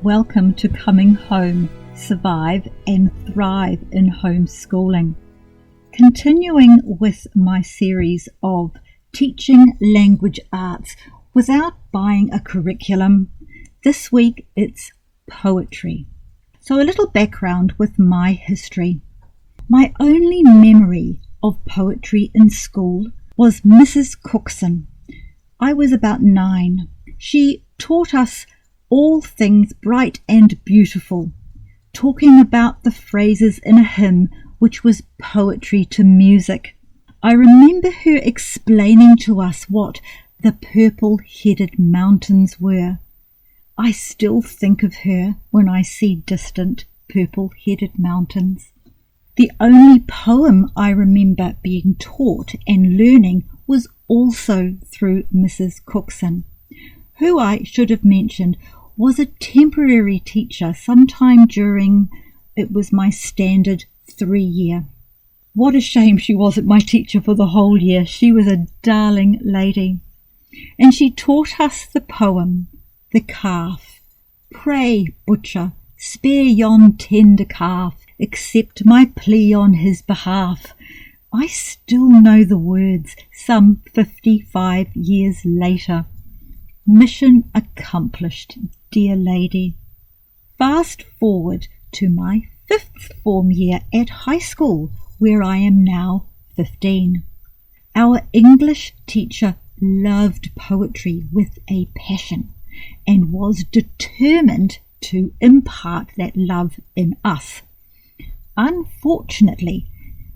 Welcome to Coming Home, Survive and Thrive in Homeschooling. Continuing with my series of teaching language arts without buying a curriculum, this week it's poetry. So a little background with my history. My only memory of poetry in school was Mrs. Cookson. I was about 9. She taught us all things bright and beautiful, talking about the phrases in a hymn which was poetry to music. I remember her explaining to us what the purple-headed mountains were. I still think of her when I see distant purple-headed mountains. The only poem I remember being taught and learning was also through Mrs. Cookson, who I should have mentioned was a temporary teacher sometime during, it was my standard 3-year. What a shame she wasn't my teacher for the whole year. She was a darling lady. And she taught us the poem, The Calf. Pray, butcher, spare yon tender calf, accept my plea on his behalf. I still know the words some 55 years later. Mission accomplished, dear lady. Fast forward to my 5th form year at high school, where I am now 15. Our English teacher loved poetry with a passion and was determined to impart that love in us. Unfortunately,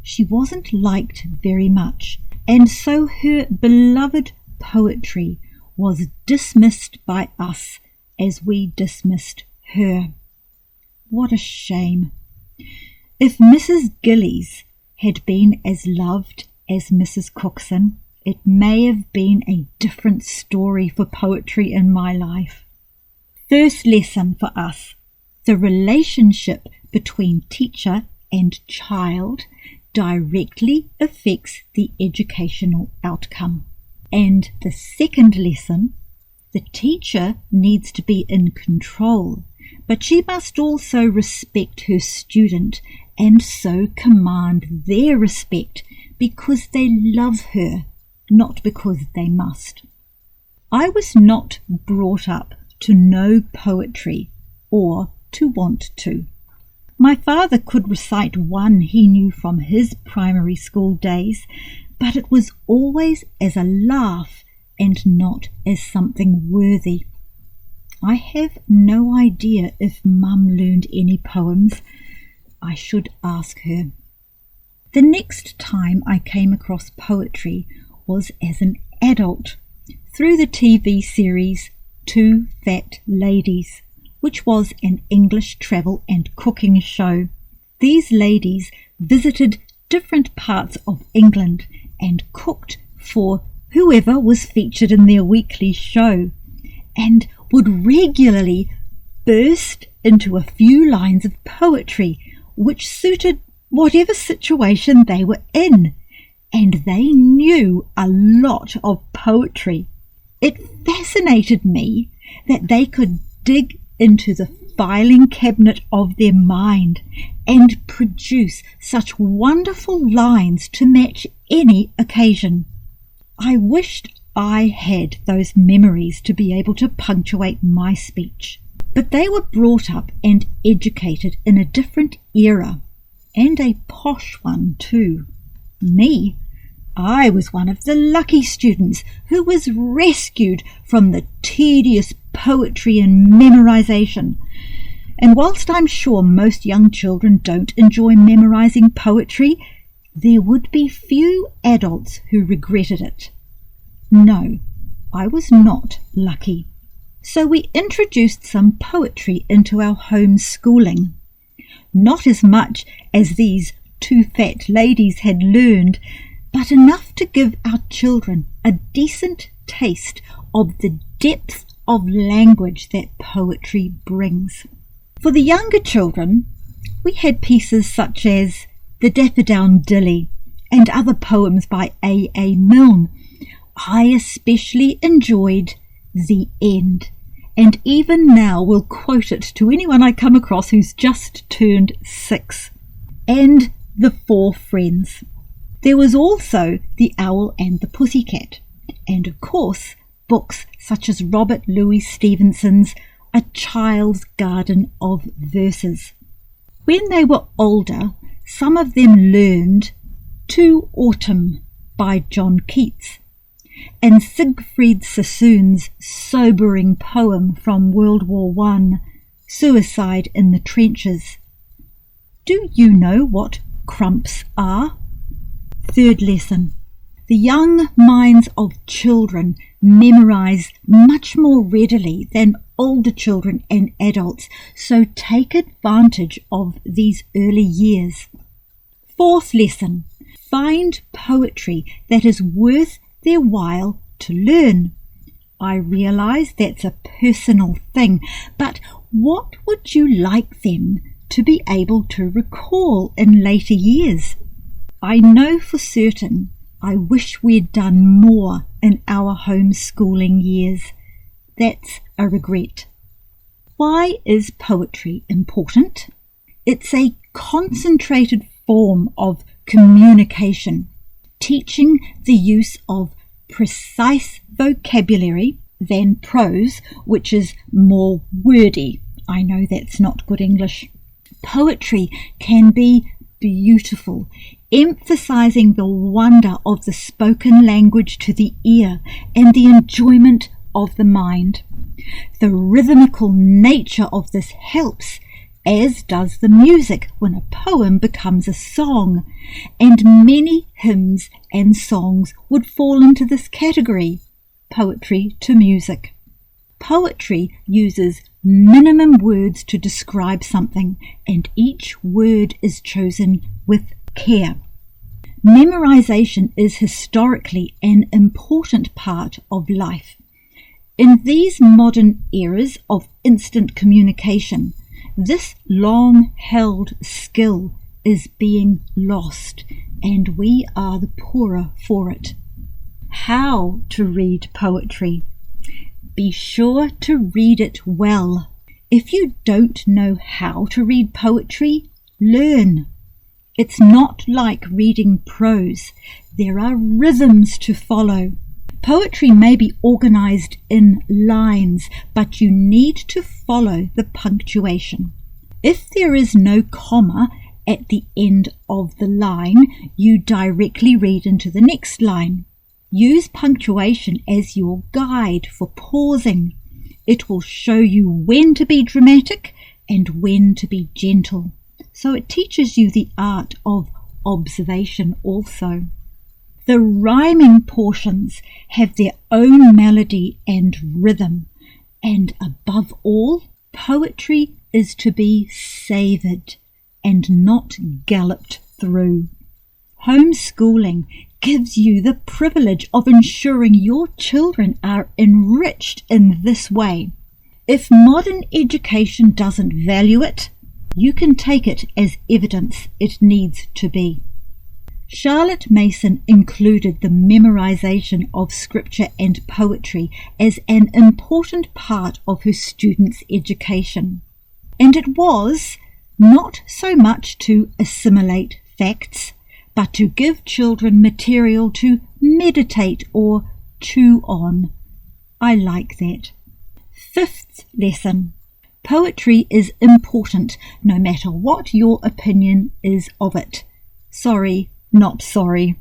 she wasn't liked very much, and so her beloved poetry was dismissed by us as we dismissed her. What a shame. If Mrs. Gillies had been as loved as Mrs. Cookson, it may have been a different story for poetry in my life. First lesson for us: the relationship between teacher and child directly affects the educational outcome. And the second lesson: the teacher needs to be in control, but she must also respect her student and so command their respect because they love her, not because they must. I was not brought up to know poetry or to want to. My father could recite one he knew from his primary school days, but it was always as a laugh and not as something worthy. I have no idea if Mum learned any poems. I should ask her. The next time I came across poetry was as an adult, through the TV series Two Fat Ladies, which was an English travel and cooking show. These ladies visited different parts of England and cooked for whoever was featured in their weekly show, and would regularly burst into a few lines of poetry which suited whatever situation they were in, and they knew a lot of poetry. It fascinated me that they could dig into the filing cabinet of their mind and produce such wonderful lines to match any occasion. I wished I had those memories to be able to punctuate my speech, but they were brought up and educated in a different era, and a posh one too. Me, I was one of the lucky students who was rescued from the tedious poetry and memorization. And whilst I'm sure most young children don't enjoy memorizing poetry, there would be few adults who regretted it. No, I was not lucky. So we introduced some poetry into our homeschooling. Not as much as these two fat ladies had learned, but enough to give our children a decent taste of the depth of language that poetry brings. For the younger children, we had pieces such as The Daffodowndilly and other poems by A. Milne. I especially enjoyed The End and even now will quote it to anyone I come across who's just turned 6. And The Four Friends. There was also The Owl and the Pussycat, and of course books such as Robert Louis Stevenson's A Child's Garden of Verses. When they were older, some of them learned To Autumn by John Keats, and Siegfried Sassoon's sobering poem from World War I, Suicide in the Trenches. Do you know what crumps are? Third lesson. The young minds of children memorize much more readily than older children and adults, so take advantage of these early years. Fourth lesson. Find poetry that is worth their while to learn. I realise that's a personal thing, but what would you like them to be able to recall in later years? I know for certain I wish we'd done more in our homeschooling years. That's a regret. Why is poetry important? It's a concentrated form of communication, teaching the use of precise vocabulary than prose, which is more wordy. I know that's not good English. Poetry can be beautiful, emphasizing the wonder of the spoken language to the ear and the enjoyment of the mind. The rhythmical nature of this helps, as does the music when a poem becomes a song, and many hymns and songs would fall into this category, poetry to music. Poetry uses minimum words to describe something, and each word is chosen with care. Memorization is historically an important part of life. In these modern eras of instant communication, this long-held skill is being lost, and we are the poorer for it. How to read poetry? Be sure to read it well. If you don't know how to read poetry, learn. It's not like reading prose. There are rhythms to follow. Poetry may be organized in lines, but you need to follow the punctuation. If there is no comma at the end of the line, you directly read into the next line. Use punctuation as your guide for pausing. It will show you when to be dramatic and when to be gentle. So it teaches you the art of observation also. The rhyming portions have their own melody and rhythm, and above all, poetry is to be savoured and not galloped through. Homeschooling gives you the privilege of ensuring your children are enriched in this way. If modern education doesn't value it, you can take it as evidence it needs to be. Charlotte Mason included the memorization of scripture and poetry as an important part of her students' education. And it was not so much to assimilate facts, but to give children material to meditate or chew on. I like that. Fifth lesson. Poetry is important no matter what your opinion is of it. Sorry, not sorry.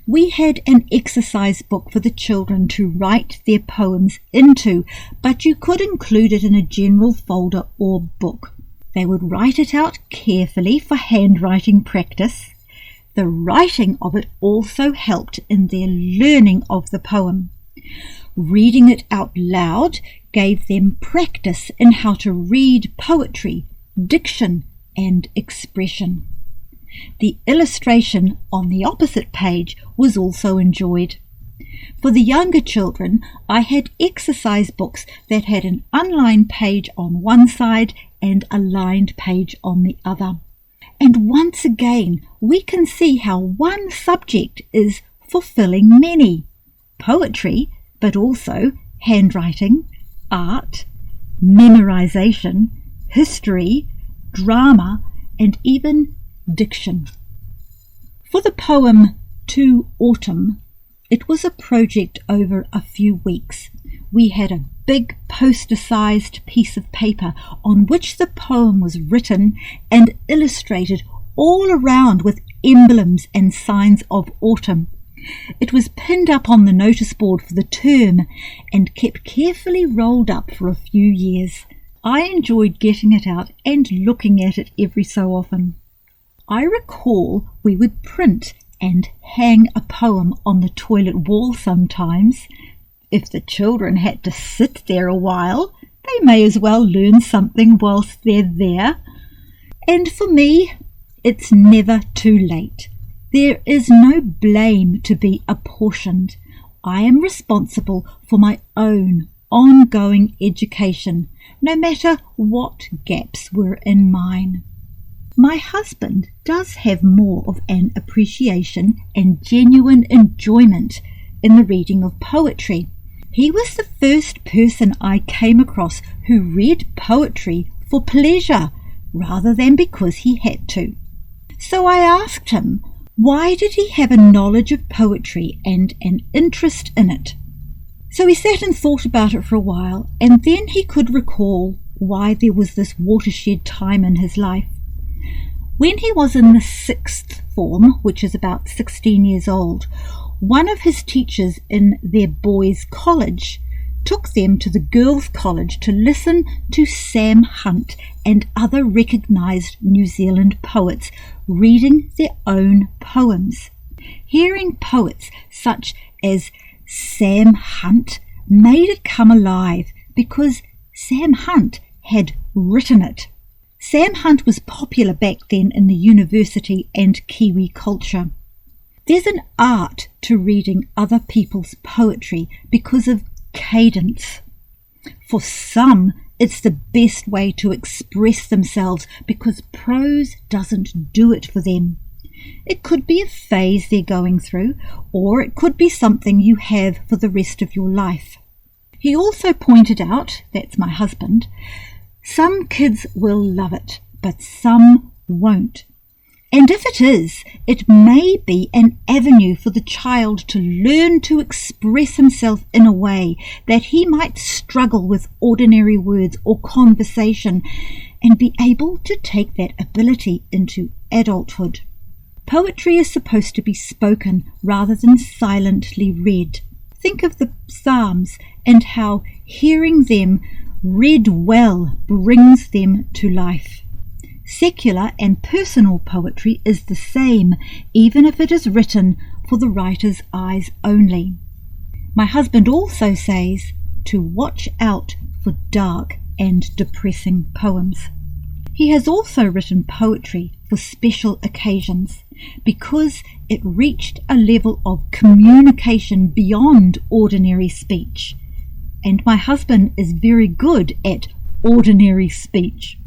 We had an exercise book for the children to write their poems into, but you could include it in a general folder or book. They would write it out carefully for handwriting practice. The writing of it also helped in their learning of the poem. Reading it out loud gave them practice in how to read poetry, diction, and expression. The illustration on the opposite page was also enjoyed. For the younger children, I had exercise books that had an unlined page on one side and a lined page on the other. And once again, we can see how one subject is fulfilling many. Poetry, but also handwriting, art, memorization, history, drama, and even diction. For the poem To Autumn, it was a project over a few weeks. We had a big poster-sized piece of paper on which the poem was written and illustrated all around with emblems and signs of autumn. It was pinned up on the notice board for the term and kept carefully rolled up for a few years. I enjoyed getting it out and looking at it every so often. I recall we would print and hang a poem on the toilet wall sometimes. If the children had to sit there a while, they may as well learn something whilst they're there. And for me, it's never too late. There is no blame to be apportioned. I am responsible for my own ongoing education, no matter what gaps were in mine. My husband does have more of an appreciation and genuine enjoyment in the reading of poetry. He was the first person I came across who read poetry for pleasure rather than because he had to. So I asked him, why did he have a knowledge of poetry and an interest in it? So he sat and thought about it for a while, and then he could recall why there was this watershed time in his life. When he was in the 6th form, which is about 16 years old, one of his teachers in their boys' college took them to the girls' college to listen to Sam Hunt and other recognised New Zealand poets reading their own poems. Hearing poets such as Sam Hunt made it come alive because Sam Hunt had written it. Sam Hunt was popular back then in the university and Kiwi culture. There's an art to reading other people's poetry because of cadence. For some, it's the best way to express themselves because prose doesn't do it for them. It could be a phase they're going through, or it could be something you have for the rest of your life. He also pointed out, that's my husband, some kids will love it, but some won't. And if it is, it may be an avenue for the child to learn to express himself in a way that he might struggle with ordinary words or conversation and be able to take that ability into adulthood. Poetry is supposed to be spoken rather than silently read. Think of the Psalms and how hearing them read well brings them to life. Secular and personal poetry is the same, even if it is written for the writer's eyes only. My husband also says to watch out for dark and depressing poems. He has also written poetry for special occasions because it reached a level of communication beyond ordinary speech. And my husband is very good at ordinary speech.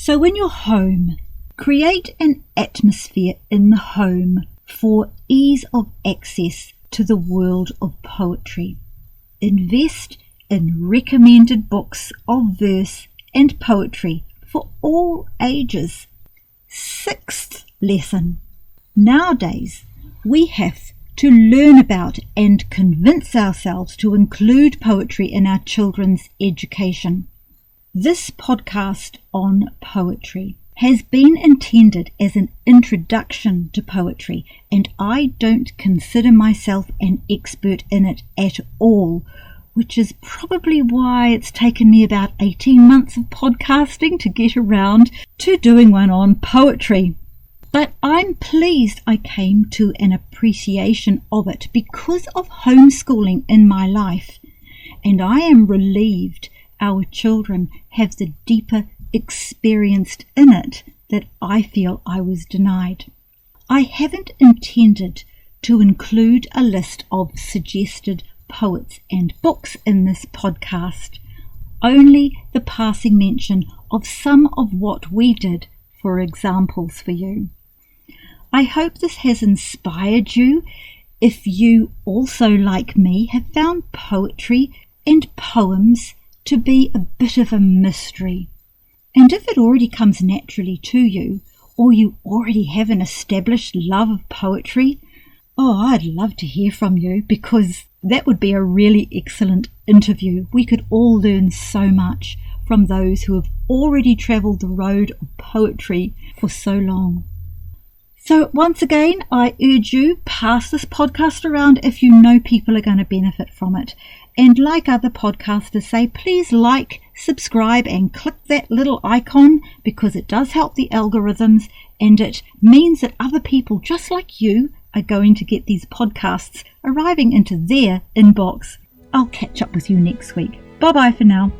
So in your home, create an atmosphere in the home for ease of access to the world of poetry. Invest in recommended books of verse and poetry for all ages. 6th lesson. Nowadays, we have to learn about and convince ourselves to include poetry in our children's education. This podcast on poetry has been intended as an introduction to poetry, and I don't consider myself an expert in it at all, which is probably why it's taken me about 18 months of podcasting to get around to doing one on poetry. But I'm pleased I came to an appreciation of it because of homeschooling in my life, and I am relieved our children have the deeper experience in it that I feel I was denied. I haven't intended to include a list of suggested poets and books in this podcast, only the passing mention of some of what we did for examples for you. I hope this has inspired you if you also, like me, have found poetry and poems to be a bit of a mystery. And if it already comes naturally to you, or you already have an established love of poetry, I'd love to hear from you, because that would be a really excellent interview. We could all learn so much from those who have already travelled the road of poetry for so long. So once again, I urge you, pass this podcast around if you know people are going to benefit from it. And like other podcasters say, please like, subscribe and click that little icon, because it does help the algorithms, and it means that other people just like you are going to get these podcasts arriving into their inbox. I'll catch up with you next week. Bye-bye for now.